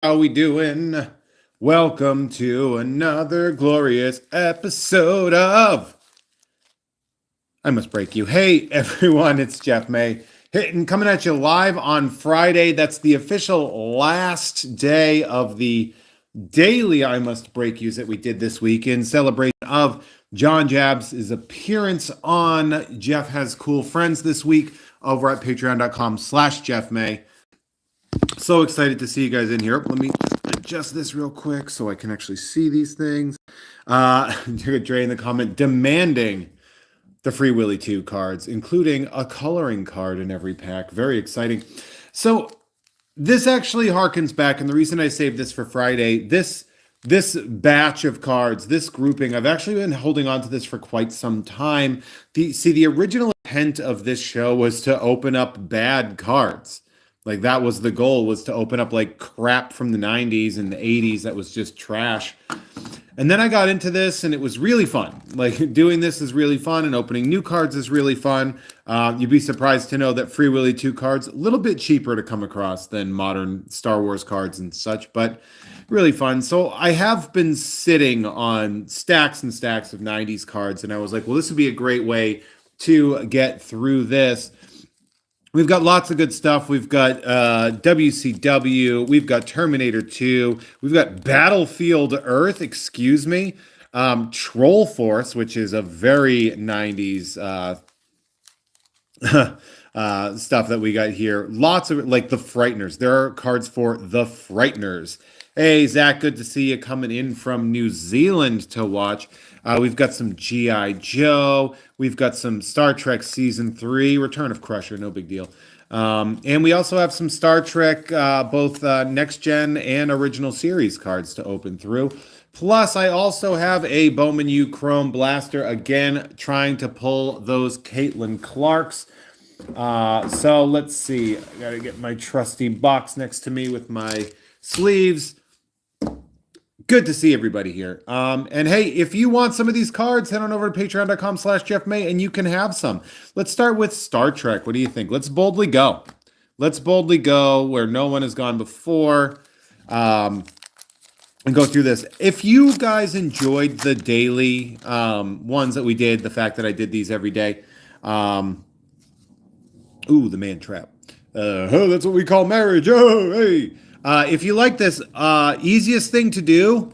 How we doing? Welcome to another glorious episode of I Must Break You. Hey everyone, it's Jeff May hitting coming at you live on Friday. That's the official last day of the daily I Must Break Yous that we did this week in celebration of John Jabs' appearance on Jeff Has Cool Friends this week over at patreon.com/Jeff May. So excited to see you guys in here. Let me adjust this real quick so I can actually see these things. Dre in the comment demanding the free Willy 2 cards, including a coloring card in every pack. Very exciting. So this actually harkens back, and the reason I saved this for Friday, this batch of cards, this grouping, I've actually been holding on to this for quite some time. The original intent of this show was to open up bad cards. Like that was the goal, was to open up like crap from the 90s and the 80s that was just trash. And then I got into this and it was really fun. Like doing this is really fun and opening new cards is really fun. You'd be surprised to know that Free Willy 2 cards, a little bit cheaper to come across than modern Star Wars cards and such, but really fun. So I have been sitting on stacks and stacks of 90s cards and I was like, well, this would be a great way to get through this. We've got lots of good stuff. We've got WCW. We've got Terminator 2. We've got Battlefield Earth, excuse me. Troll Force, which is a very 90s stuff that we got here. Lots of, like the Frighteners. There are cards for the Frighteners. Hey, Zach, good to see you coming in from New Zealand to watch. We've got some G.I. Joe. We've got some Star Trek Season 3, Return of Crusher, no big deal. And we also have some Star Trek, both Next Gen and Original Series cards to open through. Plus, I also have a Bowman U Chrome Blaster, again, trying to pull those Caitlin Clarks. So let's see. I got to get my trusty box next to me with my sleeves. Good to see everybody here. And hey, if you want some of these cards, head on over to patreon.com/Jeff May and you can have some. Let's start with Star Trek. What do you think? Let's boldly go. Let's boldly go where no one has gone before and go through this. If you guys enjoyed the daily ones that we did, the fact that I did these every day. Ooh, the man trap. Oh, that's what we call marriage. Oh, hey. If you like this, easiest thing to do,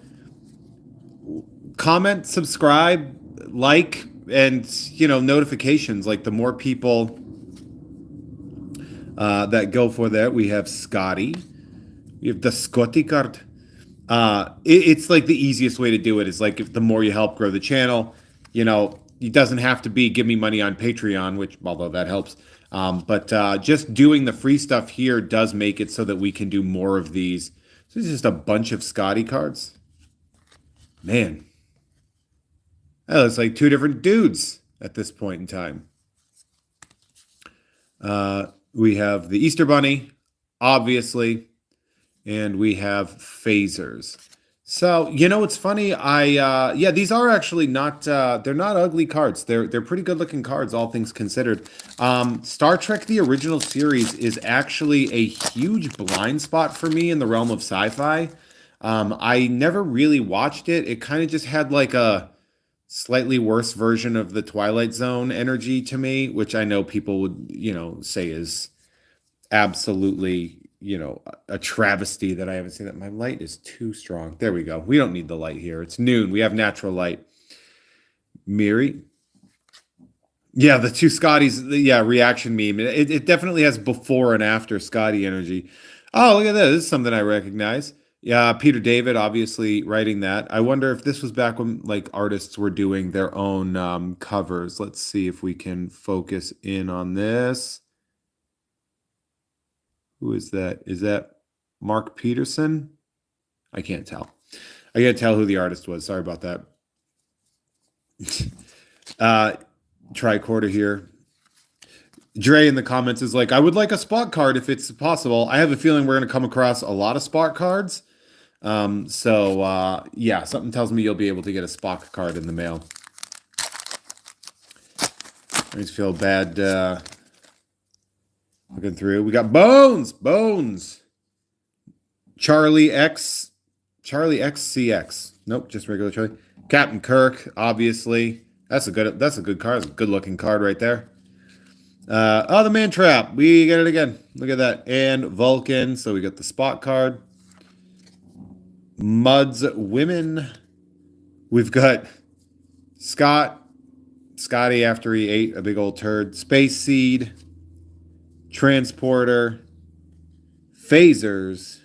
comment, subscribe, like, and, notifications. Like the more people that go for that, we have Scotty. We have the Scotty card. It's like the easiest way to do it is like if the more you help grow the channel, it doesn't have to be give me money on Patreon, which although that helps. But just doing the free stuff here does make it so that we can do more of these. So it's just a bunch of Scotty cards. Man. That looks like two different dudes at this point in time. We have the Easter Bunny, obviously, and we have phasers. So, it's funny. These are actually not, they're not ugly cards. They're pretty good looking cards, all things considered. Star Trek, the original series, is actually a huge blind spot for me in the realm of sci-fi. I never really watched it. It kind of just had like a slightly worse version of the Twilight Zone energy to me, which I know people would, say is absolutely a travesty that I haven't seen that. My light is too strong. There we go. We don't need the light here. It's noon. We have natural light. Miri. Yeah, the two Scotties. Yeah, reaction meme. It definitely has before and after Scotty energy. Oh, look at this. This is something I recognize. Yeah, Peter David obviously writing that. I wonder if this was back when like artists were doing their own covers. Let's see if we can focus in on this. Who is that? Is that Mark Peterson? I can't tell. I can't tell who the artist was. Sorry about that. Tricorder here. Dre in the comments is like, I would like a spot card if it's possible. I have a feeling we're going to come across a lot of spot cards. Something tells me you'll be able to get a Spock card in the mail. I just feel bad looking through. We got Bones. Charlie XCX. Nope, just regular Charlie. Captain Kirk, obviously. That's a good card. It's a good looking card right there. Oh, the Man Trap. We get it again. Look at that. And Vulcan. So we got the spot card. Muds Women. We've got Scotty after he ate a big old turd. Space Seed. Transporter. Phasers.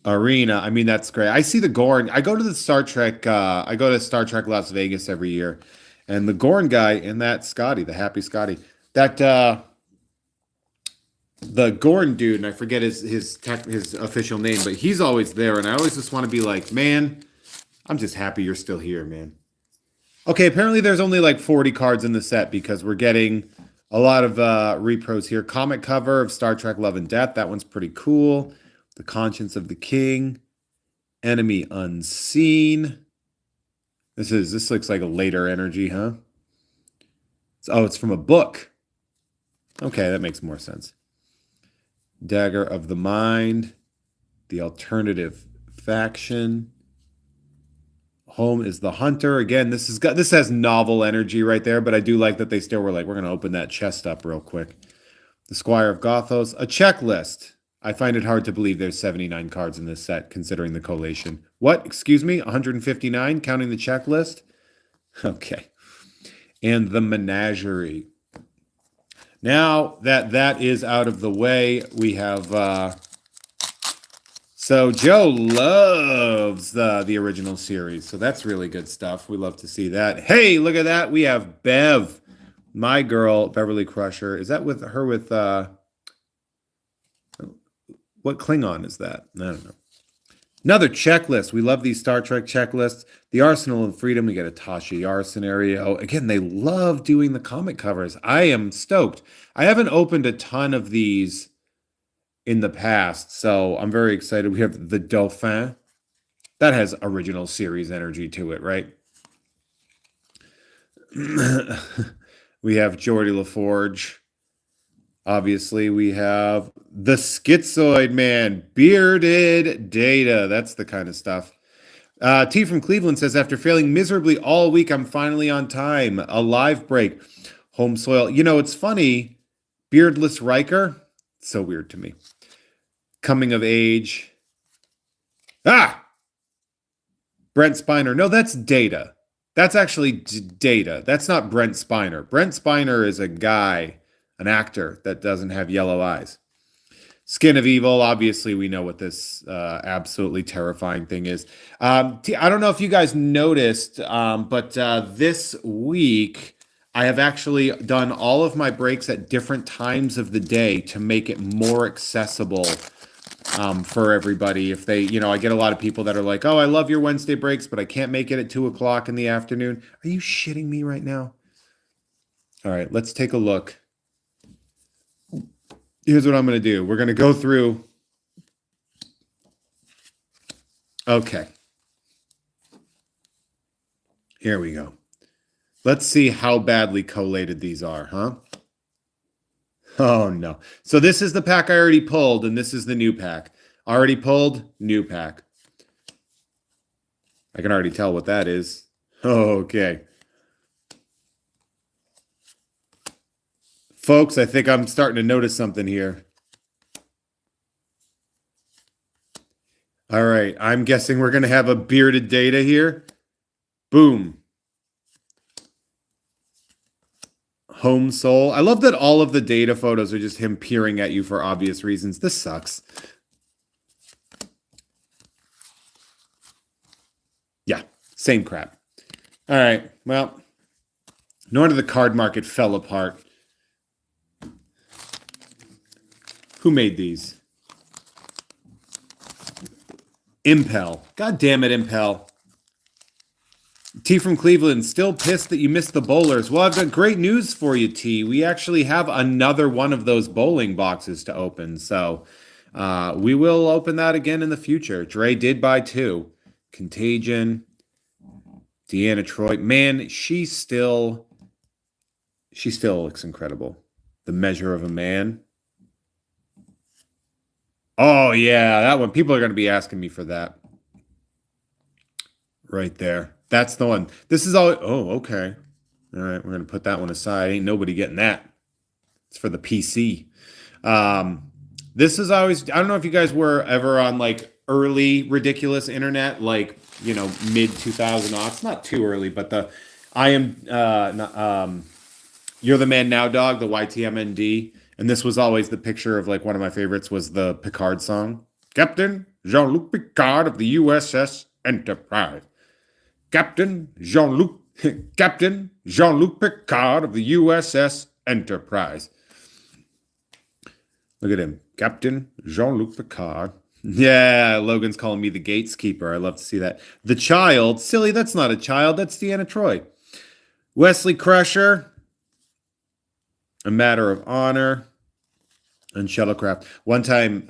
Arena. I mean, that's great. I see the Gorn. I go to the Star Trek. I go to Star Trek Las Vegas every year. And the Gorn guy and that Scotty, the happy Scotty. That the Gorn dude, and I forget his official name, but he's always there. And I always just want to be like, man, I'm just happy you're still here, man. Okay, apparently there's only like 40 cards in the set because we're getting a lot of repros here. Comic cover of Star Trek Love and Death. That one's pretty cool. The Conscience of the King. Enemy Unseen. This looks like a later energy, huh? It's from a book. Okay, that makes more sense. Dagger of the Mind. The Alternative Faction. Home is the Hunter. Again, this has novel energy right there, but I do like that they still were like, we're going to open that chest up real quick. The Squire of Gothos. A checklist. I find it hard to believe there's 79 cards in this set, considering the collation. What? Excuse me? 159, counting the checklist? Okay. And the Menagerie. Now that is out of the way, we have... So Joe loves the original series, so that's really good stuff. We love to see that. Hey, look at that. We have Bev, my girl, Beverly Crusher. Is that with her with... What Klingon is that? I don't know. Another checklist. We love these Star Trek checklists. The Arsenal of Freedom. We get a Tasha Yar scenario. Again, they love doing the comic covers. I am stoked. I haven't opened a ton of these in the past, so I'm very excited. We have the Dauphin. That has original series energy to it, right? We have Geordie LaForge. Obviously, we have the Schizoid Man, Bearded Data. That's the kind of stuff. T from Cleveland says, after failing miserably all week, I'm finally on time. A live break. Home soil. You know, it's funny. Beardless Riker. So weird to me. Coming of age. Brent Spiner. No, that's Data. That's actually Data. That's not Brent Spiner. Brent Spiner is a guy, an actor that doesn't have yellow eyes. Skin of Evil. Obviously, we know what this absolutely terrifying thing is. I don't know if you guys noticed, but this week, I have actually done all of my breaks at different times of the day to make it more accessible for everybody. If they, I get a lot of people that are like, oh, I love your Wednesday breaks, but I can't make it at 2 o'clock in the afternoon. Are you shitting me right now? All right, let's take a look. Here's what I'm going to do. We're going to go through. Okay. Here we go. Let's see how badly collated these are, huh? Oh, no. So this is the pack I already pulled, and this is the new pack. Already pulled, new pack. I can already tell what that is. Okay. Folks, I think I'm starting to notice something here. All right, I'm guessing we're going to have a Bearded Data here. Boom. Home Soul. I love that all of the Data photos are just him peering at you for obvious reasons. This sucks. Yeah, same crap. All right, well, no wonder the card market fell apart. Who made these? Impel. God damn it, Impel. T from Cleveland, still pissed that you missed the bowlers. Well, I've got great news for you, T. We actually have another one of those bowling boxes to open. So we will open that again in the future. Dre did buy 2. Contagion. Deanna Troy. Man, she still looks incredible. The Measure of a Man. Oh, yeah, that one. People are going to be asking me for that. Right there. That's the one. This is all. Oh, okay. All right. We're going to put that one aside. Ain't nobody getting that. It's for the PC. Um, this is always, I don't know if you guys were ever on like early ridiculous internet, like, mid 2000 aughts, not too early, but the I am, not, You're the Man Now Dog, the YTMND. And this was always the picture of like one of my favorites was the Picard song. Captain Jean-Luc Picard of the USS Enterprise. Captain Jean-Luc Captain Jean-Luc Picard of the USS Enterprise. Look at him. Captain Jean-Luc Picard. Yeah, Logan's calling me the Gateskeeper. I love to see that. The Child. Silly, that's not a child. That's Deanna Troy. Wesley Crusher. A Matter of Honor. And Shuttlecraft. One time,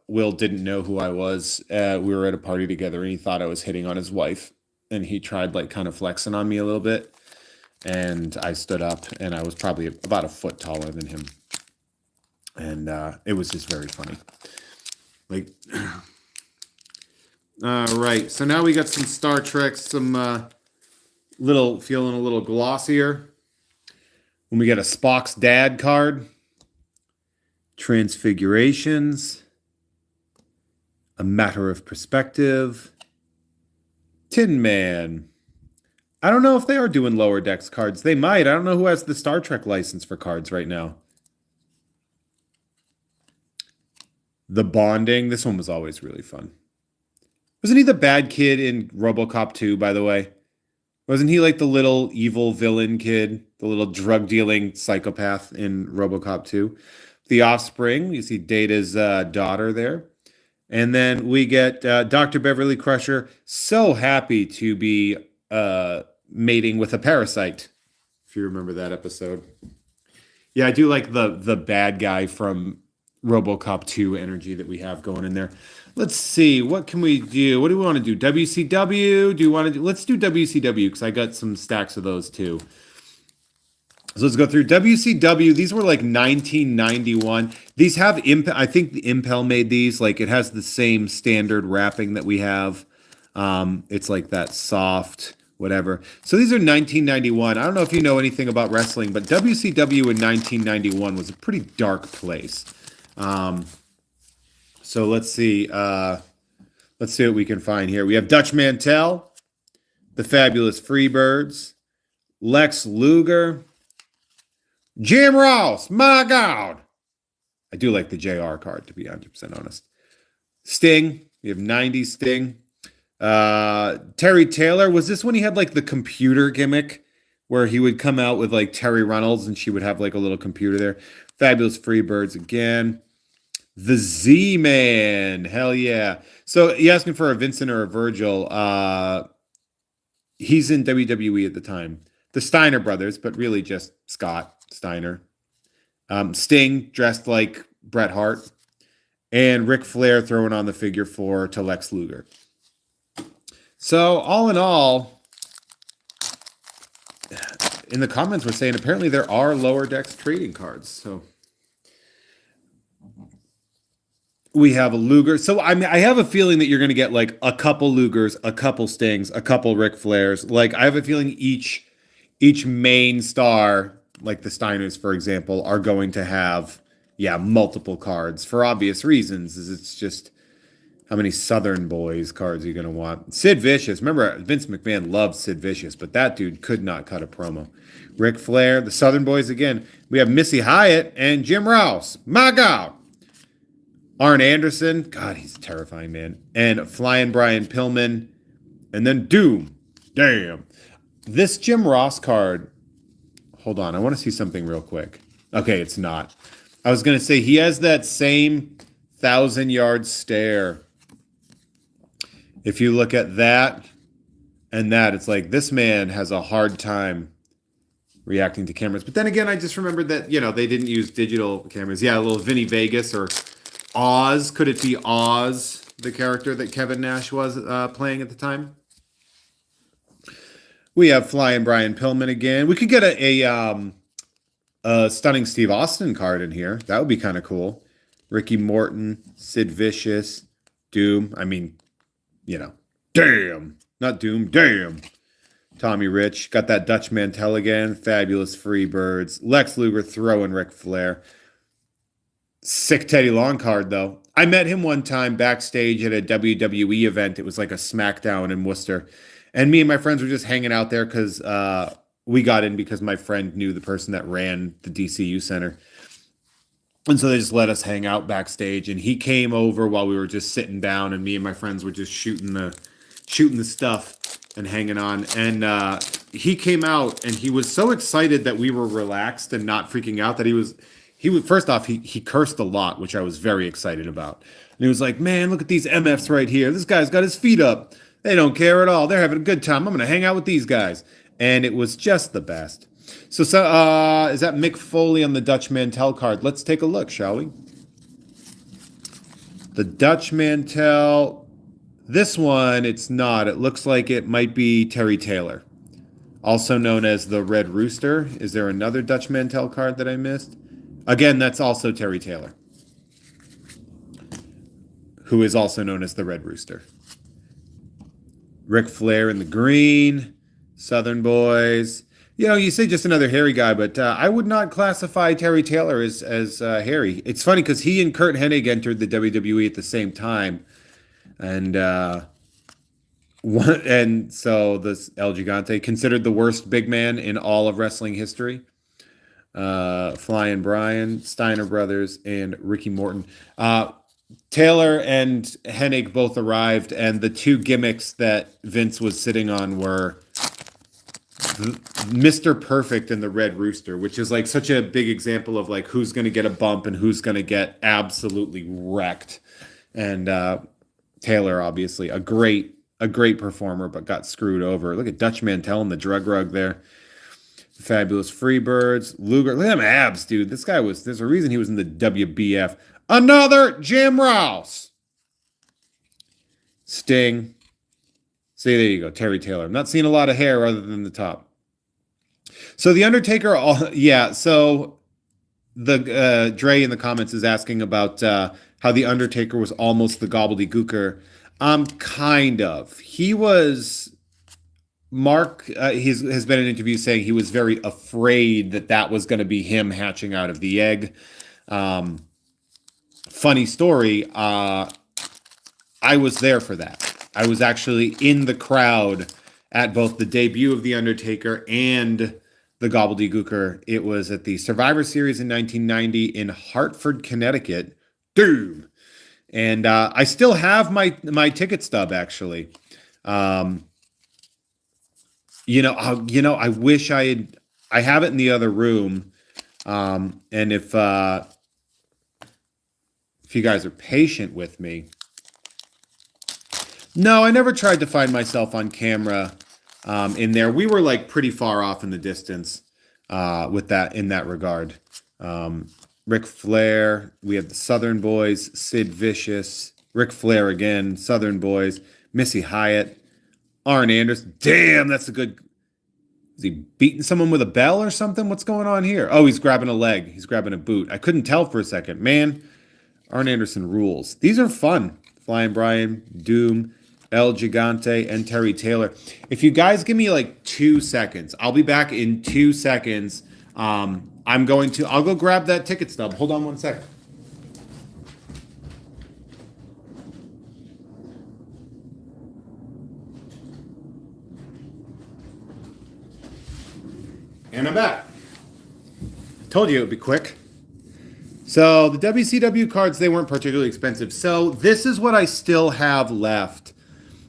Will didn't know who I was. We were at a party together, and he thought I was hitting on his wife. And he tried, like, kind of flexing on me a little bit. And I stood up, and I was probably about a foot taller than him. And it was just very funny. Like, all right. So now we got some Star Trek, some feeling a little glossier. When we get a Spock's Dad card, Transfigurations, A Matter of Perspective, Tin Man. I don't know if they are doing Lower Decks cards. They might. I don't know who has the Star Trek license for cards right now. The Bonding. This one was always really fun. Wasn't he the bad kid in RoboCop 2, by the way? Wasn't he like the little evil villain kid, the little drug dealing psychopath in RoboCop 2? The Offspring. You see Data's daughter there. And then we get Dr. Beverly Crusher. So happy to be mating with a parasite. If you remember that episode. Yeah, I do like the bad guy from RoboCop 2 energy that we have going in there. Let's see, what can we do? What do we want to do? WCW? Do you want to do? Let's do WCW because I got some stacks of those too. So let's go through WCW. These were like 1991. These have I think the Impel made these. Like it has the same standard wrapping that we have. It's like that soft whatever. So these are 1991. I don't know if you know anything about wrestling, but WCW in 1991 was a pretty dark place. So let's see. Let's see what we can find here. We have Dutch Mantel, the Fabulous Freebirds, Lex Luger, Jim Ross. My God, I do like the JR card to be 100% honest. Sting. We have 90s Sting. Terry Taylor. Was this when he had like the computer gimmick where he would come out with like Terry Reynolds and she would have like a little computer there? Fabulous Freebirds again. The Z-Man. Hell yeah. So you asking for a Vincent or a Virgil. He's in WWE at the time. The Steiner brothers, but really just Scott Steiner. Sting dressed like Bret Hart. And Ric Flair throwing on the figure 4 to Lex Luger. So all in all, in the comments we're saying apparently there are lower decks trading cards. So we have a Luger. So I mean, I have a feeling that you're going to get like a couple Lugers, a couple Stings, a couple Ric Flairs. Like I have a feeling each main star, like the Steiners, for example, are going to have multiple cards for obvious reasons. Is it's just how many Southern Boys cards are you going to want? Sid Vicious. Remember, Vince McMahon loved Sid Vicious, but that dude could not cut a promo. Ric Flair, the Southern Boys again. We have Missy Hyatt and Jim Ross. My God. Arn Anderson. God, he's a terrifying man. And Flying Brian Pillman. And then Doom. Damn. This Jim Ross card. Hold on. I want to see something real quick. Okay, it's not. I was going to say he has that same 1,000-yard stare. If you look at that and that, it's like this man has a hard time reacting to cameras. But then again, I just remembered that, they didn't use digital cameras. Yeah, a little Vinny Vegas or Oz. Could it be Oz, the character that Kevin Nash was playing at the time? We have Flying Brian Pillman again. We could get a Stunning Steve Austin card in here. That would be kind of cool. Ricky Morton, Sid Vicious, Doom. I mean, damn. Not Doom, damn. Tommy Rich. Got that Dutch Mantel again. Fabulous Freebirds. Lex Luger throwing Ric Flair. Sick Teddy Long card, though. I met him one time backstage at a WWE event. It was like a SmackDown in Worcester. And me and my friends were just hanging out there because we got in because my friend knew the person that ran the DCU Center. And so they just let us hang out backstage. And he came over while we were just sitting down. And me and my friends were just shooting the stuff and hanging on. And he came out and he was so excited that we were relaxed and not freaking out that he was first off, he cursed a lot, which I was very excited about. And he was like, man, look at these MFs right here. This guy's got his feet up. They don't care at all. They're having a good time. I'm going to hang out with these guys. And it was just the best. So is that Mick Foley on the Dutch Mantel card? Let's take a look, shall we? The Dutch Mantel. This one, it's not. It looks like it might be Terry Taylor, also known as the Red Rooster. Is there another Dutch Mantel card that I missed? Again, that's also Terry Taylor, who is also known as the Red Rooster. Ric Flair in the green, Southern Boys. You say just another hairy guy, but I would not classify Terry Taylor as hairy. It's funny because he and Kurt Hennig entered the WWE at the same time, and so this El Gigante, considered the worst big man in all of wrestling history. Flying Brian, Steiner Brothers, and Ricky Morton. Taylor and Hennig both arrived, and the two gimmicks that Vince was sitting on were Mr. Perfect and the Red Rooster, which is like such a big example of like who's going to get a bump and who's going to get absolutely wrecked. And Taylor, obviously, a great performer, but got screwed over. Look at Dutch Mantel and the drug rug there. Fabulous Freebirds. Luger. Look at them abs, dude. This guy there's a reason he was in the WBF. Another Jim Rouse. Sting. See, there you go. Terry Taylor. I'm not seeing a lot of hair other than the top. So the Undertaker, so the Dre in the comments is asking about how the Undertaker was almost the gobbledygooker. Kind of. He was... Mark has been in interviews saying he was very afraid that was going to be him hatching out of the egg. Funny story, I was there for that. I was actually in the crowd at both the debut of The Undertaker and the Gobbledygooker. It was at the Survivor Series in 1990 in Hartford, Connecticut. Doom! And I still have my ticket stub, actually. I wish I have it in the other room. And if you guys are patient with me. No, I never tried to find myself on camera in there. We were like pretty far off in the distance in that regard. Ric Flair, we have the Southern Boys, Sid Vicious, Ric Flair again, Southern Boys, Missy Hyatt, Arn Anderson. Damn, that's a good... Is he beating someone with a bell or something? What's going on here? Oh, he's grabbing a leg. He's grabbing a boot. I couldn't tell for a second. Man, Arn Anderson rules. These are fun. Flying Brian, Doom, El Gigante, and Terry Taylor. If you guys give me like 2 seconds, I'll be back in 2 seconds. I'll go grab that ticket stub. Hold on 1 second. And I'm back. Told you it would be quick. So the WCW cards, they weren't particularly expensive. So this is what I still have left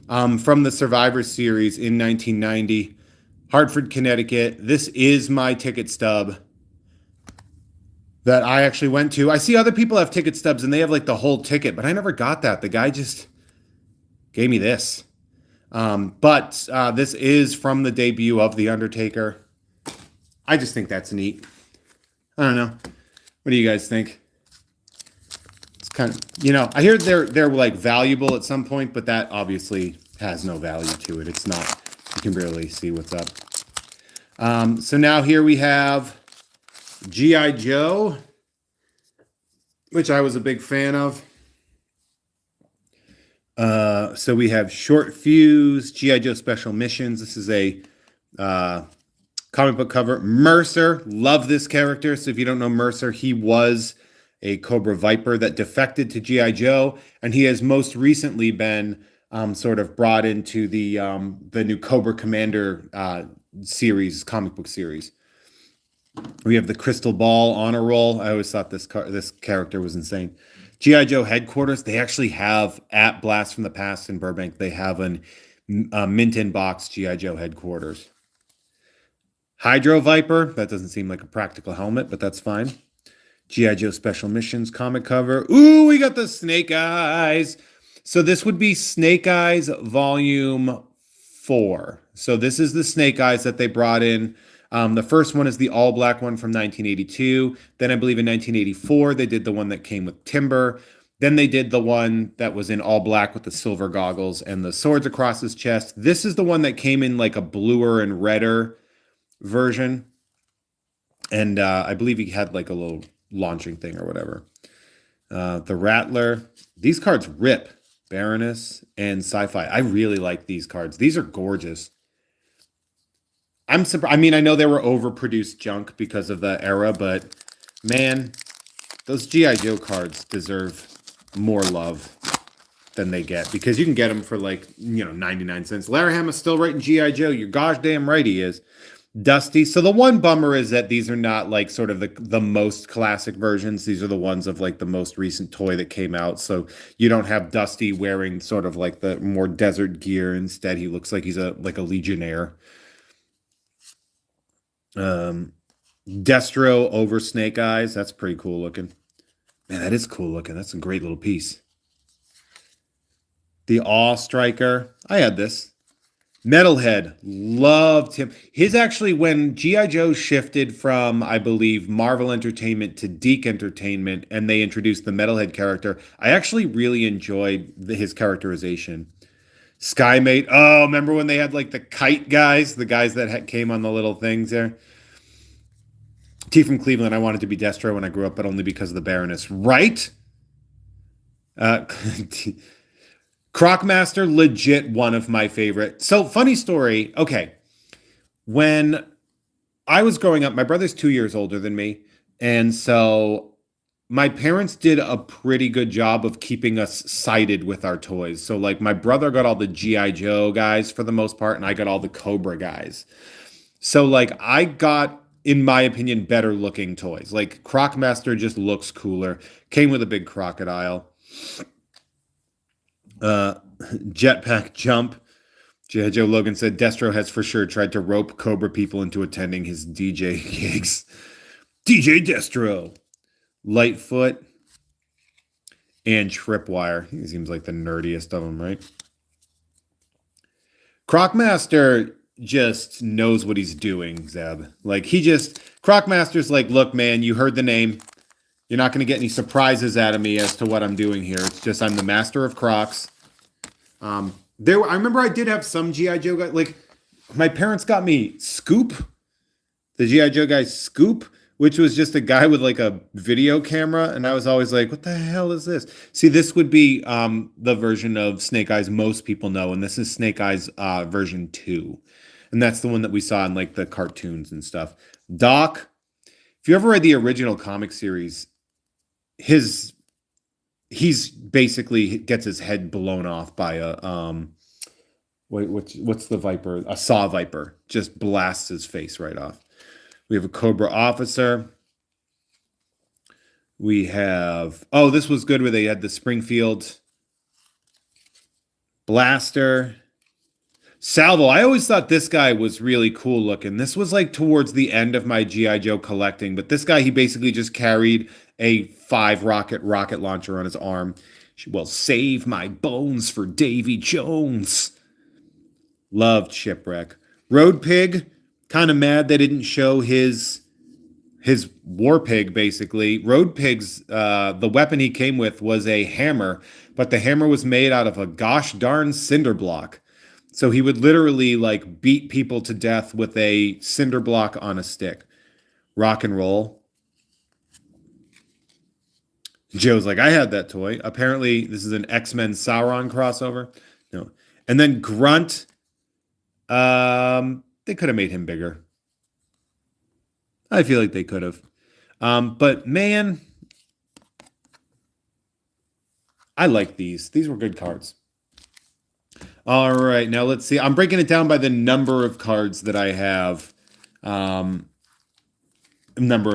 from the Survivor Series in 1990. Hartford, Connecticut. This is my ticket stub that I actually went to. I see other people have ticket stubs and they have like the whole ticket, but I never got that. The guy just gave me this. But this is from the debut of The Undertaker. I just think that's neat. I don't know. What do you guys think? It's kind of, I hear they're like valuable at some point, but that obviously has no value to it. It's not. You can barely see what's up. So now here we have G.I. Joe which I was a big fan of. So we have Short Fuse, G.I. Joe Special Missions. This is a uh, comic book cover. Mercer, love this character. So if you don't know Mercer, he was a Cobra Viper that defected to G.I. Joe, and he has most recently been sort of brought into the new Cobra Commander series, comic book series. We have the Crystal Ball honor roll. I always thought this character was insane. G.I. Joe headquarters, they actually have at Blast from the Past in Burbank, they have a mint in box G.I. Joe headquarters. Hydro Viper, that doesn't seem like a practical helmet, but that's fine. G.I. Joe Special Missions comic cover. Ooh, we got the Snake Eyes. So this would be Snake Eyes Volume 4. So this is the Snake Eyes that they brought in. The first one is the all-black one from 1982. Then I believe in 1984, they did the one that came with Timber. Then they did the one that was in all black with the silver goggles and the swords across his chest. This is the one that came in like a bluer and redder version. And I believe he had like a little launching thing or whatever. The Rattler. These cards rip. Baroness and Sci-Fi. I really like these cards. These are gorgeous. I'm surprised. I mean, I know they were overproduced junk because of the era, but man, those G.I. Joe cards deserve more love than they get, because you can get them for like, 99 cents. Larry Hama's still writing G.I. Joe. You're gosh damn right he is. Dusty. So the one bummer is that these are not like sort of the most classic versions. These are the ones of like the most recent toy that came out. So you don't have Dusty wearing sort of like the more desert gear. Instead, he looks like he's like a Legionnaire. Destro over Snake Eyes. That's pretty cool looking. Man, that is cool looking. That's a great little piece. The Awe Striker. I had this. Metalhead. Loved him. His actually, when G.I. Joe shifted from, I believe, Marvel Entertainment to Deke Entertainment, and they introduced the Metalhead character, I actually really enjoyed his characterization. Skymate. Oh, remember when they had like the kite guys? The guys that came on the little things there? T from Cleveland. I wanted to be Destro when I grew up, but only because of the Baroness. Right? Crocmaster, legit one of my favorite. So, funny story. Okay. When I was growing up, my brother's 2 years older than me. And so my parents did a pretty good job of keeping us sighted with our toys. So, like, my brother got all the G.I. Joe guys for the most part, and I got all the Cobra guys. So, like, I got, in my opinion, better looking toys. Like, Crocmaster just looks cooler. Came with a big crocodile. Jetpack Jump. G.I. Joe Logan said Destro has for sure tried to rope Cobra people into attending his DJ gigs. DJ Destro. Lightfoot. And Tripwire. He seems like the nerdiest of them, right? Crocmaster just knows what he's doing, Zeb. Like, Crocmaster's like, look, man, you heard the name. You're not going to get any surprises out of me as to what I'm doing here. It's just I'm the master of Crocs. I remember I did have some G.I. Joe guys. Like, my parents got me Scoop, the G.I. Joe guy Scoop, which was just a guy with like a video camera. And I was always like, what the hell is this? See, this would be the version of Snake Eyes most people know. And this is Snake Eyes version 2. And that's the one that we saw in like the cartoons and stuff. Doc, if you ever read the original comic series, he's basically gets his head blown off by a what's the viper? A saw viper. Just blasts his face right off. We have a Cobra officer. We have, this was good where they had the Springfield Blaster. Salvo. I always thought this guy was really cool looking. This was like towards the end of my G.I. Joe collecting, but this guy, he basically just carried a 5 rocket launcher on his arm. Well, save my bones for Davy Jones. Loved Shipwreck. Road Pig, kind of mad they didn't show his War Pig, basically. Road Pig's, the weapon he came with was a hammer, but the hammer was made out of a gosh darn cinder block. So he would literally like beat people to death with a cinder block on a stick. Rock and Roll. Joe's like, I had that toy. Apparently, this is an X-Men Sauron crossover. No. And then Grunt, they could have made him bigger. I feel like they could have. But man, I like these. These were good cards. All right, now let's see. I'm breaking it down by the number of cards that I have. Number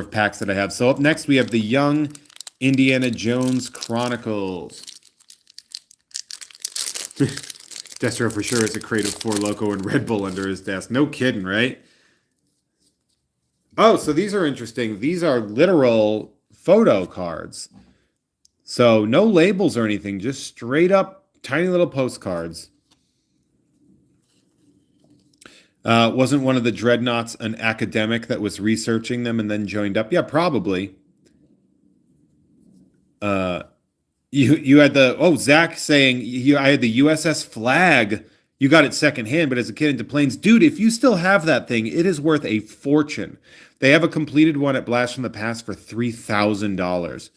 of packs that I have. So up next, we have the Young Indiana Jones Chronicles. Destro for sure has a crate of Four Loko and Red Bull under his desk. No kidding, right? Oh, so these are interesting. These are literal photo cards. So no labels or anything, just straight up tiny little postcards. Wasn't one of the Dreadnoughts an academic that was researching them and then joined up? Yeah, probably. You had the Zach saying I had the USS Flag. You got it secondhand, but as a kid into planes, dude, if you still have that thing, it is worth a fortune. They have a completed one at Blast from the Past for $3,000.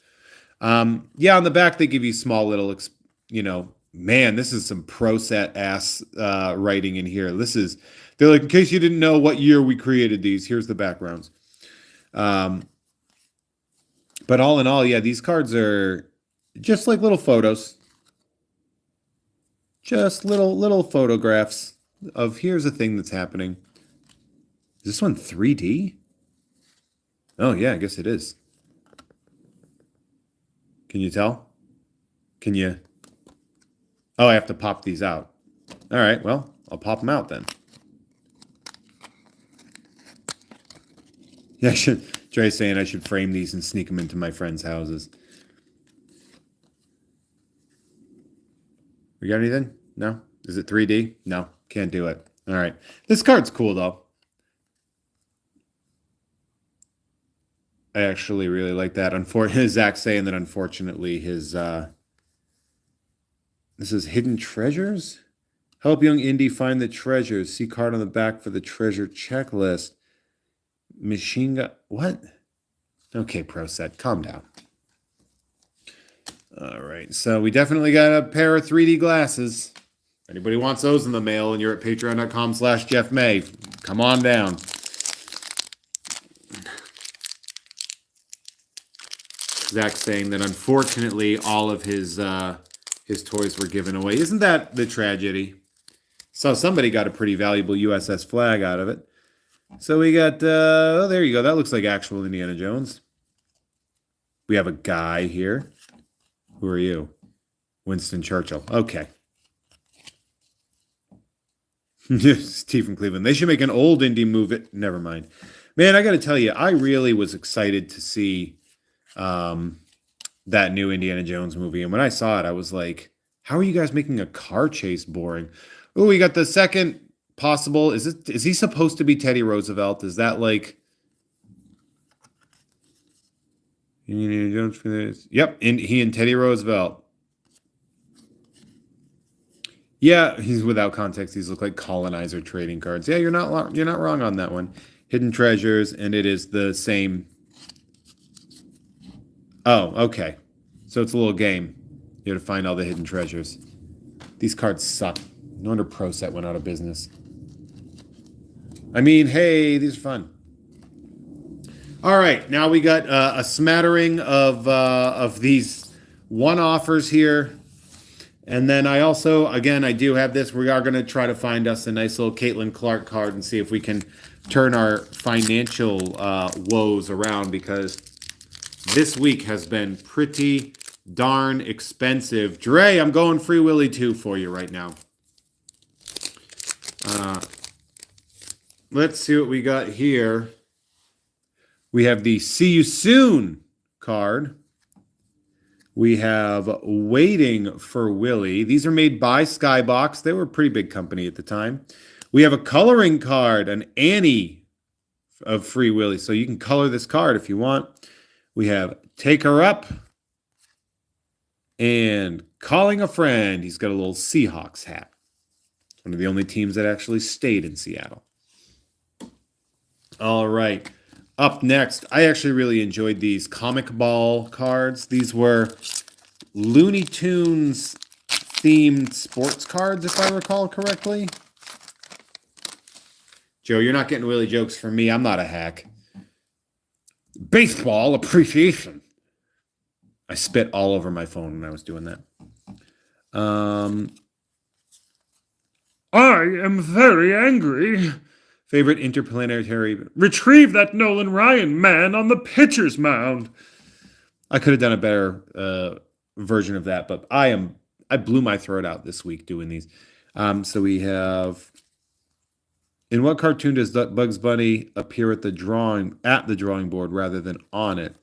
Yeah, on the back they give you small little, man, this is some pro set ass writing in here. They're like, in case you didn't know what year we created these, here's the backgrounds. But all in all, yeah, these cards are just like little photos. Just little photographs of here's a thing that's happening. Is this one 3D? Oh, yeah, I guess it is. Can you tell? Can you? Oh, I have to pop these out. All right, well, I'll pop them out then. Yeah, Dre's saying I should frame these and sneak them into my friends' houses. We got anything? No? Is it 3D? No, can't do it. All right. This card's cool, though. I actually really like that. Zach saying that unfortunately his this is Hidden Treasures? Help young Indy find the treasures. See card on the back for the treasure checklist. Machine gun. What? Okay, Pro Set, calm down. All right, so we definitely got a pair of 3D glasses. If anybody wants those in the mail and you're at patreon.com/JeffMay, come on down. Zach saying that unfortunately all of his toys were given away. Isn't that the tragedy? So somebody got a pretty valuable USS Flag out of it. So we got, there you go. That looks like actual Indiana Jones. We have a guy here. Who are you? Winston Churchill. Okay. Steve from Cleveland. They should make an old indie movie. Never mind. Man, I got to tell you, I really was excited to see that new Indiana Jones movie. And when I saw it, I was like, how are you guys making a car chase boring? Oh, we got the second possible. Is he supposed to be Teddy Roosevelt? Is that like Indiana Jones for this? Yep, he and Teddy Roosevelt. Yeah, he's without context. These look like colonizer trading cards. Yeah, you're not wrong on that one. Hidden Treasures, and it is the same. Oh, okay. So it's a little game. You have to find all the hidden treasures. These cards suck. No wonder Pro Set went out of business. I mean, hey, these are fun. All right, now we got a smattering of these one-offers here. And then I also, again, I do have this. We are going to try to find us a nice little Caitlin Clark card and see if we can turn our financial woes around, because this week has been pretty darn expensive. Dre, I'm going Free Willy 2 for you right now. Let's see what we got here. We have the See You Soon card. We have Waiting for Willy. These are made by Skybox. They were a pretty big company at the time. We have a coloring card, an Annie of Free Willy. So you can color this card if you want. We have Take Her Up and Calling a Friend. He's got a little Seahawks hat. One of the only teams that actually stayed in Seattle. All right. Up next, I actually really enjoyed these comic ball cards. These were Looney Tunes themed sports cards, if I recall correctly. Joe, you're not getting Willy jokes from me. I'm not a hack. Baseball appreciation. I spit all over my phone when I was doing that. I am very angry. Favorite interplanetary. Retrieve that Nolan Ryan man on the pitcher's mound. I could have done a better version of that, but I blew my throat out this week doing these. So we have. In what cartoon does Bugs Bunny appear at the drawing board rather than on it?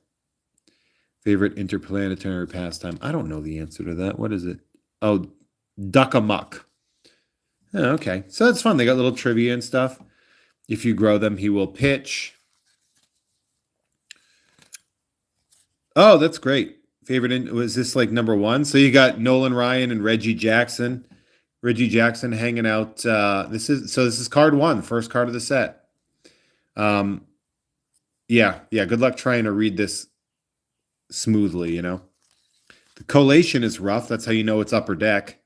Favorite interplanetary pastime. I don't know the answer to that. What is it? Oh, Duck-a-Muck. Oh, okay. So that's fun. They got little trivia and stuff. If you grow them, he will pitch. Oh, that's great. Favorite, was this like number one? So you got Nolan Ryan and Reggie Jackson. Reggie Jackson hanging out. This is card one, first card of the set. Yeah. Good luck trying to read this smoothly, you know. The collation is rough. That's how you know it's upper deck.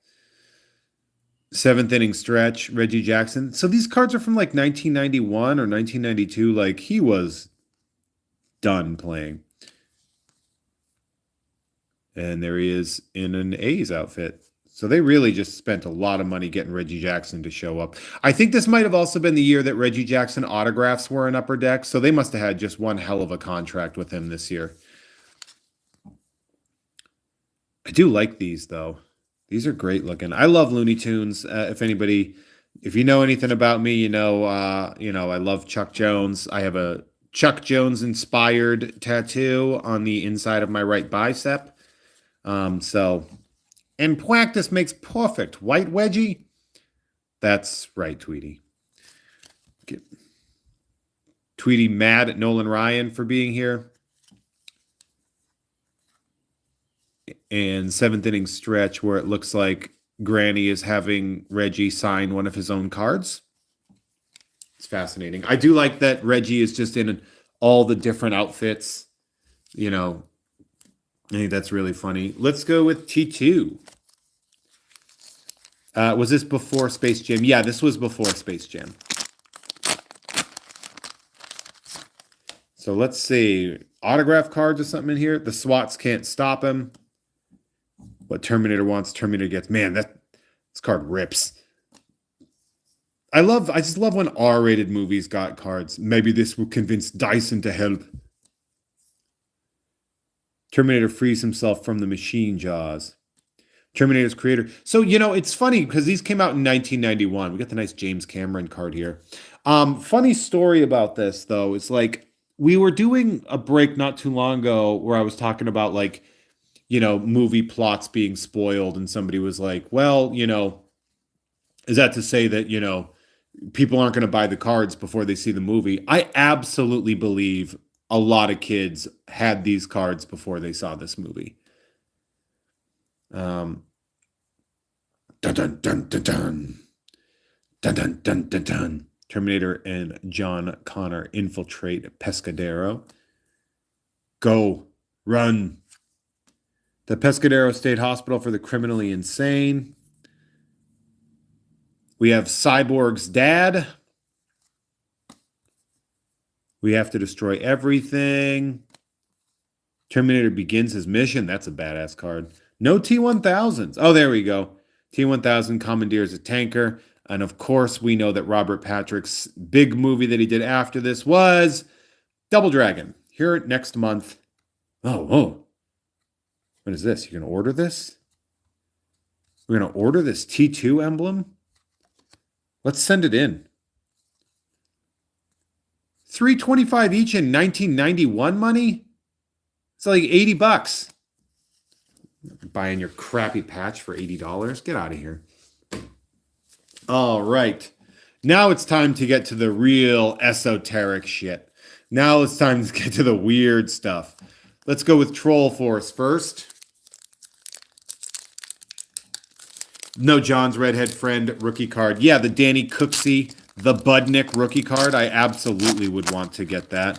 7th inning stretch, Reggie Jackson. So these cards are from like 1991 or 1992. Like he was done playing. And there he is in an A's outfit. So they really just spent a lot of money getting Reggie Jackson to show up. I think this might have also been the year that Reggie Jackson autographs were in upper deck. So they must have had just one hell of a contract with him this year. I do like these, though. These are great looking. I love Looney Tunes. If you know anything about me, you know I love Chuck Jones. I have a Chuck Jones inspired tattoo on the inside of my right bicep. And practice makes perfect. White wedgie? That's right, Tweety. Get Tweety mad at Nolan Ryan for being here. And 7th inning stretch where it looks like Granny is having Reggie sign one of his own cards. It's fascinating. I do like that Reggie is just in all the different outfits. You know, I think that's really funny. Let's go with T2. Was this before Space Jam? Yeah, this was before Space Jam. So let's see. Autograph cards or something in here. The SWATs can't stop him. What Terminator wants, Terminator gets. Man, this card rips. I just love when R-rated movies got cards. Maybe this will convince Dyson to help. Terminator frees himself from the machine jaws. Terminator's creator. So, you know, it's funny because these came out in 1991. We got the nice James Cameron card here. Funny story about this, though. It's like we were doing a break not too long ago where I was talking about, like, you know, movie plots being spoiled. And somebody was like, well, you know, is that to say that, you know, people aren't going to buy the cards before they see the movie? I absolutely believe a lot of kids had these cards before they saw this movie. Dun dun dun dun dun dun dun dun dun dun. Terminator and John Connor infiltrate Pescadero. Go, run. The Pescadero State Hospital for the criminally insane. We have Cyborg's dad. We have to destroy everything. Terminator begins his mission. That's a badass card. No T-1000s. Oh, there we go. T-1000 commandeers a tanker. And of course, we know that Robert Patrick's big movie that he did after this was Double Dragon. Here next month. Oh. What is this? You're going to order this? We're going to order this T2 emblem? Let's send it in. $325 each in 1991 money? It's like $80. Buying your crappy patch for $80? Get out of here. All right. Now it's time to get to the real esoteric shit. Now it's time to get to the weird stuff. Let's go with Troll Force first. No John's Redhead Friend rookie card. Yeah, the Danny Cooksey, the Budnick rookie card. I absolutely would want to get that.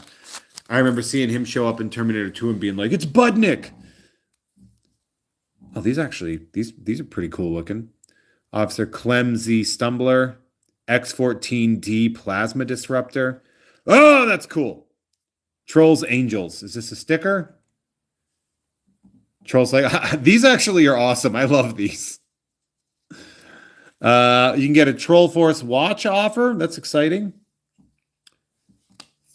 I remember seeing him show up in Terminator 2 and being like, it's Budnick. Oh, these are pretty cool looking. Officer Clem Z Stumbler, X14D Plasma Disruptor. Oh, that's cool. Trolls Angels. Is this a sticker? Trolls like these actually are awesome. I love these. You can get a Troll Force watch offer. That's exciting.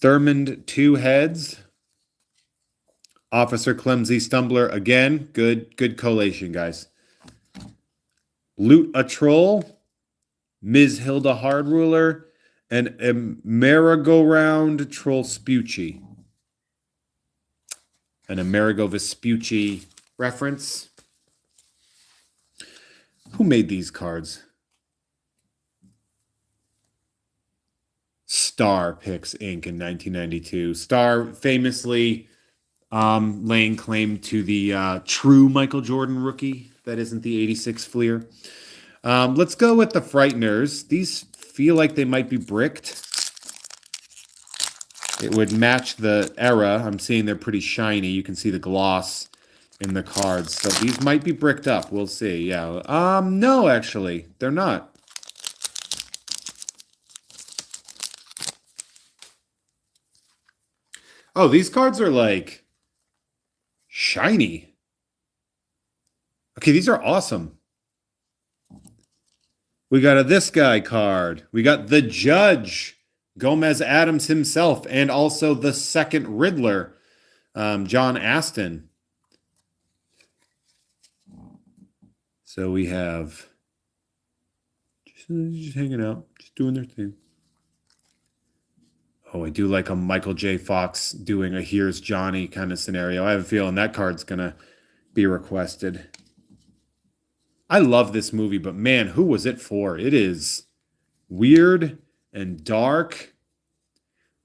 Thurmond 2 heads. Officer Clumsy Stumbler again. Good collation, guys. Loot a Troll. Ms. Hilda Hardruler. And a merry-go-round Troll Spucci. An Amerigo Vespucci reference. Who made these cards? Star Picks Inc. in 1992. Star famously laying claim to the true Michael Jordan rookie that isn't the 86 Fleer. Let's go with the Frighteners. These feel like they might be bricked. It would match the era. I'm seeing they're pretty shiny. You can see the gloss in the cards. So these might be bricked up. We'll see. Yeah. No, actually, they're not. Oh, these cards are like shiny. Okay, these are awesome. We got a This Guy card. We got the Judge, Gomez Adams himself, and also the second Riddler, John Aston. So we have just hanging out, just doing their thing. Oh, I do like a Michael J. Fox doing a Here's Johnny kind of scenario. I have a feeling that card's going to be requested. I love this movie, but man, who was it for? It is weird and dark.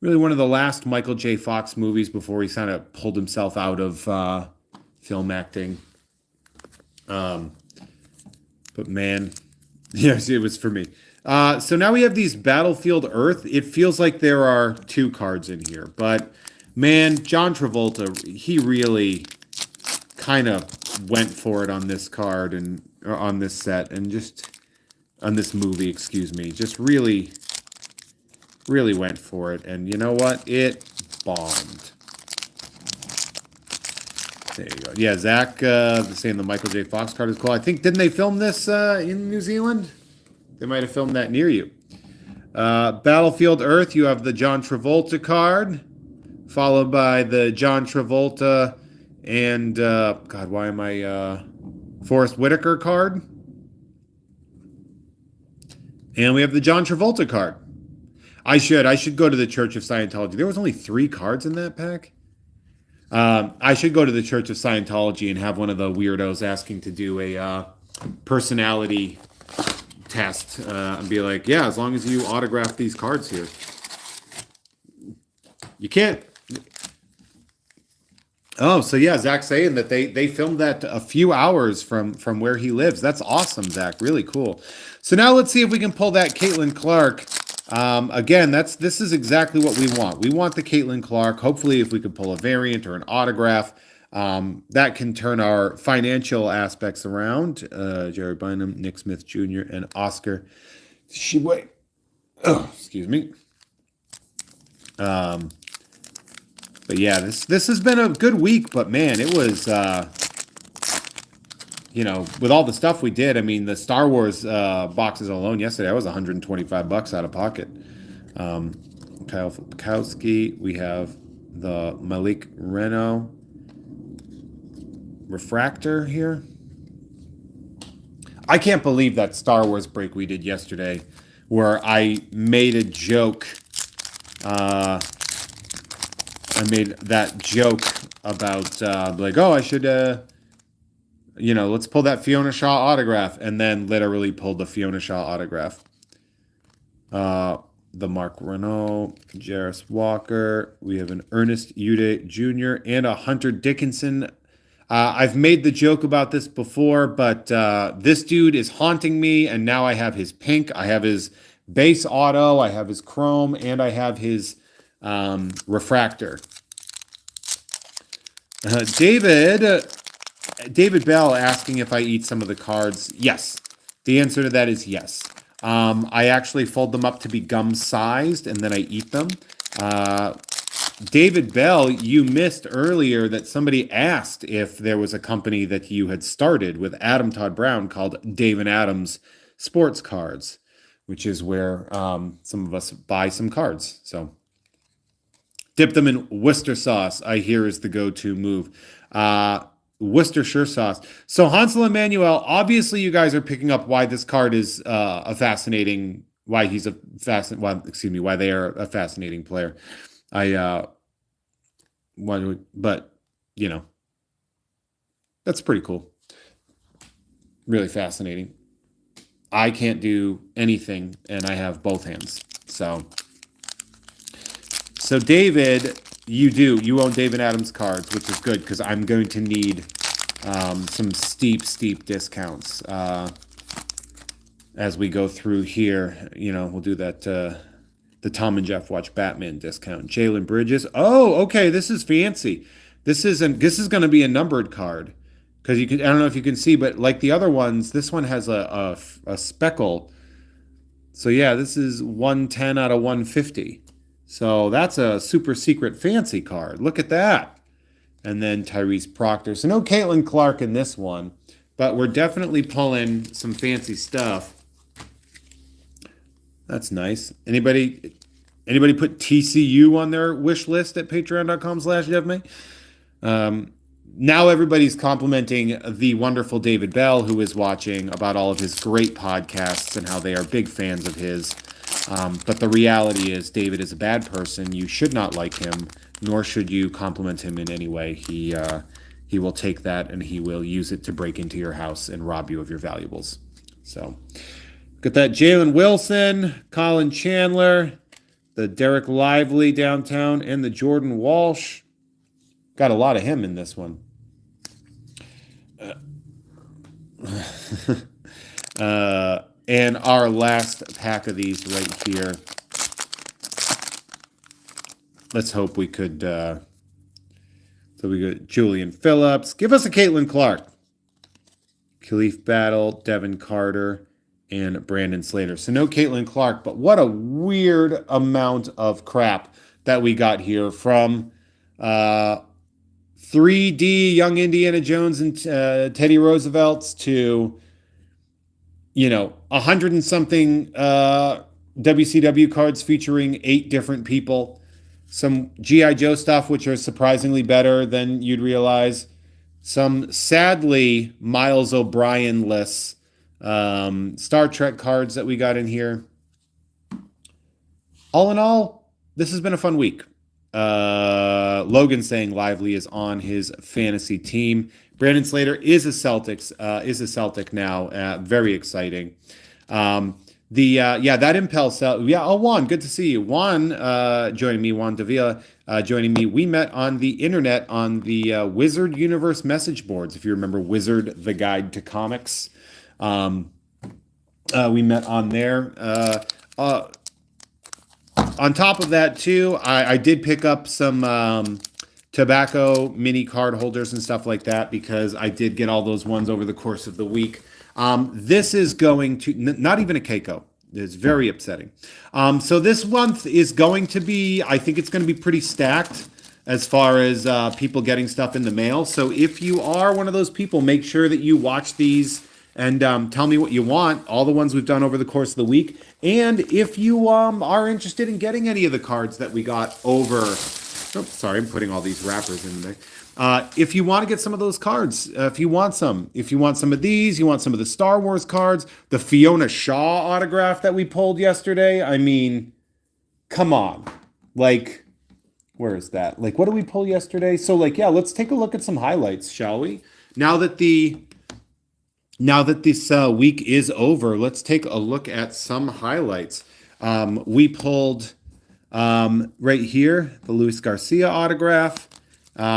Really one of the last Michael J. Fox movies before he kind of pulled himself out of film acting. But man, yes, it was for me. So now we have these Battlefield Earth. It feels like there are 2 cards in here. But man, John Travolta, he really kind of went for it on this card and or on this set and just on this movie, excuse me. Just really went for it. And you know what? It bombed. There you go. Yeah, Zach saying the Michael J. Fox card is cool. I think, didn't they film this in New Zealand? They might have filmed that near you. Battlefield Earth, you have the John Travolta card, followed by the John Travolta and, God, why am I, Forrest Whitaker card. And we have the John Travolta card. I should go to the Church of Scientology. There was only 3 cards in that pack. I should go to the Church of Scientology and have one of the weirdos asking to do a personality test and be like, yeah, as long as you autograph these cards here. You can't. Oh, so yeah, Zach's saying that they filmed that a few hours from where he lives. That's awesome, Zach. Really cool. So now let's see if we can pull that Caitlin Clark. Again, this is exactly what we want. We want the Caitlin Clark. Hopefully, if we could pull a variant or an autograph, that can turn our financial aspects around. Jerry Bynum, Nick Smith Jr., and Oscar Shibwe. Oh, excuse me. But yeah, this has been a good week, but man, it was, with all the stuff we did, I mean, the Star Wars boxes alone yesterday, I was $125 out of pocket. Kyle Fikowski, we have the Malik Renault refractor here. I can't believe that Star Wars break we did yesterday where I made a joke. I made that joke about I should, let's pull that Fiona Shaw autograph, and then literally pulled the Fiona Shaw autograph. The Mark Renault, Jarris Walker. We have an Ernest Ude Jr. and a Hunter Dickinson. I've made the joke about this before, but this dude is haunting me, and now I have his pink, I have his base auto, I have his chrome, and I have his refractor. David Bell asking if I eat some of the cards. Yes. The answer to that is yes. I actually fold them up to be gum-sized, and then I eat them. David Bell, you missed earlier that somebody asked if there was a company that you had started with Adam Todd Brown called Dave and Adams Sports Cards, which is where some of us buy some cards. So dip them in Worcester sauce, I hear is the go-to move. Worcestershire sauce. So Hansel and Manuel, obviously you guys are picking up why this card is a fascinating, why he's a why they are a fascinating player. But you know, that's pretty cool. Really fascinating. I can't do anything, and I have both hands. So David, you own David Adams cards, which is good because I'm going to need some steep discounts as we go through here. You know, we'll do that. The Tom and Jeff Watch Batman discount. Jalen Bridges. Oh, okay. This is fancy. This is going to be a numbered card because you can. I don't know if you can see, but like the other ones, this one has a speckle. So yeah, this is 110 out of 150. So that's a super secret fancy card. Look at that. And then Tyrese Proctor. So no Caitlin Clark in this one, but we're definitely pulling some fancy stuff. That's nice. Anybody put TCU on their wish list at patreon.com/JeffMay? Now everybody's complimenting the wonderful David Bell, who is watching, about all of his great podcasts and how they are big fans of his. But the reality is David is a bad person. You should not like him, nor should you compliment him in any way. He will take that and he will use it to break into your house and rob you of your valuables. So got that Jalen Wilson, Colin Chandler, the Derek Lively downtown, and the Jordan Walsh. Got a lot of him in this one. And our last pack of these right here. Let's hope we could. So we got Julian Phillips. Give us a Caitlin Clark. Khalif Battle, Devin Carter, and Brandon Slater. So no Caitlin Clark, but what a weird amount of crap that we got here from 3D Young Indiana Jones and Teddy Roosevelt's to, 100 and something WCW cards featuring 8 different people. Some G.I. Joe stuff, which are surprisingly better than you'd realize. Some sadly Miles O'Brien-less Star Trek cards that we got in here. All in all, this has been a fun week. Logan saying Lively is on his fantasy team. Brandon Slater is a Celtic now. Very exciting. That Impel cell. Yeah. Oh, Juan, good to see you. Juan, joining me. Juan Davila, joining me. We met on the internet on the Wizard Universe message boards. If you remember Wizard, the Guide to Comics. We met on there. On top of that, too, I did pick up some tobacco mini card holders and stuff like that because I did get all those ones over the course of the week. This is going to, not even a Keiko. It's very upsetting. So this month is going to be, I think it's going to be pretty stacked as far as people getting stuff in the mail. So if you are one of those people, make sure that you watch these and tell me what you want, all the ones we've done over the course of the week. And if you are interested in getting any of the cards that we got over, I'm putting all these wrappers in there. If you want to get some of those cards, if you want some of these, you want some of the Star Wars cards, the Fiona Shaw autograph that we pulled yesterday. I mean, come on. Like, where is that? Like, what did we pull yesterday? So let's take a look at some highlights, shall we? Now that this week is over, let's take a look at some highlights. We pulled right here the Luis Garcia autograph.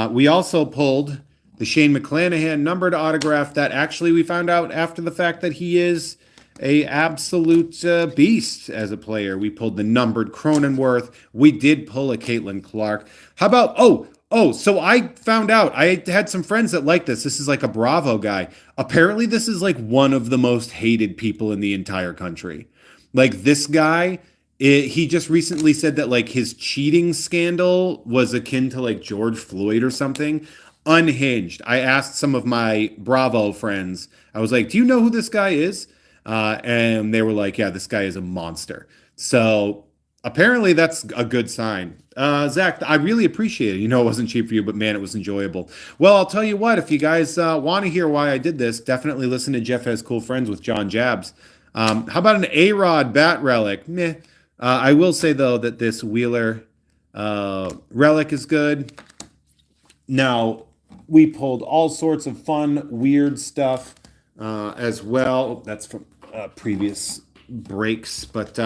We also pulled the Shane McClanahan numbered autograph that actually we found out after the fact that he is a absolute beast as a player. We pulled the numbered Cronenworth. We did pull a Caitlin Clark. How about, Oh, so I found out. I had some friends that like this. This is like a Bravo guy. Apparently, this is like one of the most hated people in the entire country. Like this guy, he just recently said that like his cheating scandal was akin to like George Floyd or something. Unhinged. I asked some of my Bravo friends. I was like, "Do you know who this guy is?" And they were like, "Yeah, this guy is a monster." So apparently, that's a good sign. Zach, I really appreciate it. You know, it wasn't cheap for you, but man, it was enjoyable. Well, I'll tell you what, if you guys want to hear why I did this, definitely listen to Jeff Has Cool Friends with John Jabs. How about an A-Rod bat relic? Meh. I will say, though, that this Wheeler relic is good. Now, we pulled all sorts of fun, weird stuff as well. That's from previous breaks, but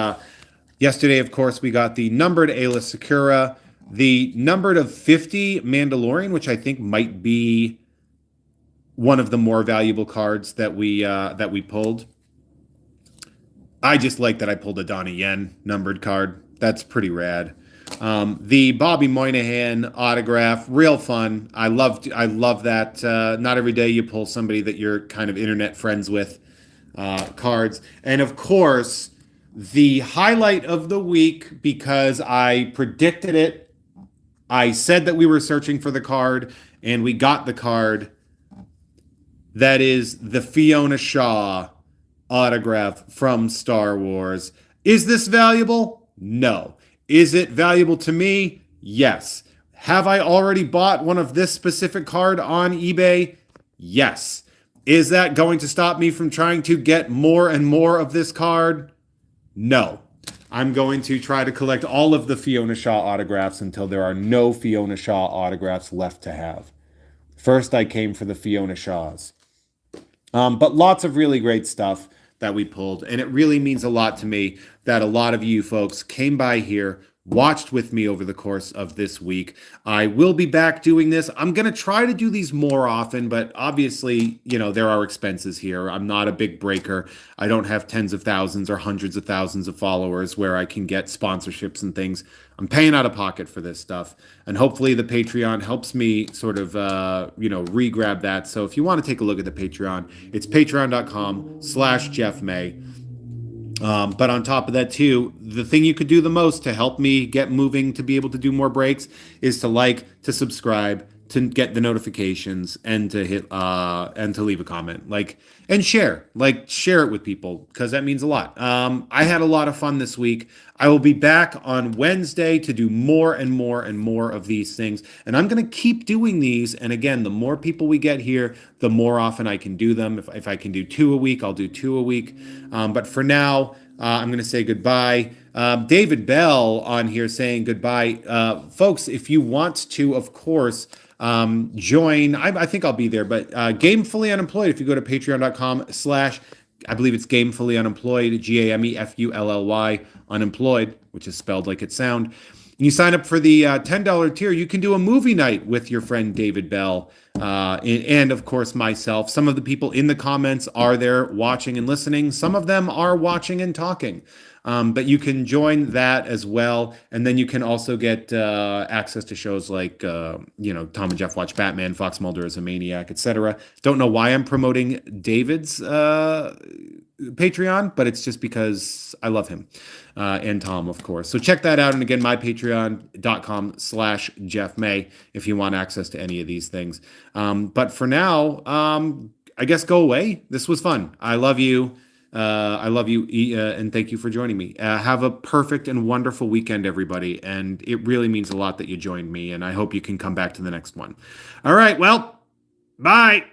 yesterday, of course, we got the numbered Ayla Sakura, the numbered of 50 Mandalorian, which I think might be one of the more valuable cards that we pulled. I just like that I pulled a Donnie Yen numbered card. That's pretty rad. The Bobby Moynihan autograph, real fun. I love that. Not every day you pull somebody that you're kind of internet friends with cards, and of course the highlight of the week, because I predicted it. I said that we were searching for the card, and we got the card. That is the Fiona Shaw autograph from Star Wars. Is this valuable? No. Is it valuable to me? Yes. Have I already bought one of this specific card on eBay? Yes. Is that going to stop me from trying to get more and more of this card? No. I'm going to try to collect all of the Fiona Shaw autographs until there are no Fiona Shaw autographs left to have. First, I came for the Fiona Shaws. But lots of really great stuff that we pulled. And it really means a lot to me that a lot of you folks came by here, watched with me over the course of this week. I will be back doing this. I'm going to try to do these more often, but obviously, you know, there are expenses here. I'm not a big breaker. I don't have tens of thousands or hundreds of thousands of followers where I can get sponsorships and things. I'm paying out of pocket for this stuff. And hopefully the Patreon helps me sort of, re-grab that. So if you want to take a look at the Patreon, it's patreon.com/Jeff May. But on top of that, too, the thing you could do the most to help me get moving to be able to do more breaks is to like, to subscribe, to get the notifications, and to hit and to leave a comment, and share it with people, because that means a lot. I had a lot of fun this week. I will be back on Wednesday to do more and more and more of these things, and I'm going to keep doing these. And again, the more people we get here, the more often I can do them. If I can do 2 a week, I'll do 2 a week. But for now, I'm going to say goodbye. David Bell on here saying goodbye. Folks, if you want to, of course, join, I think I'll be there, but Gamefully Unemployed, if you go to patreon.com/ I believe it's Gamefully Unemployed, GAMEFULLY Unemployed, which is spelled like it sound. And you sign up for the $10 tier, you can do a movie night with your friend David Bell, and of course myself. Some of the people in the comments are there watching and listening. Some of them are watching and talking. But you can join that as well. And then you can also get access to shows like, Tom and Jeff Watch Batman, Fox Mulder is a Maniac, etc. Don't know why I'm promoting David's Patreon, but it's just because I love him. And Tom, of course. So check that out. And again, my patreon.com/Jeff May if you want access to any of these things. But for now, I guess go away. This was fun. I love you. And thank you for joining me. Have a perfect and wonderful weekend, everybody. And it really means a lot that you joined me, and I hope you can come back to the next one. All right, well, bye.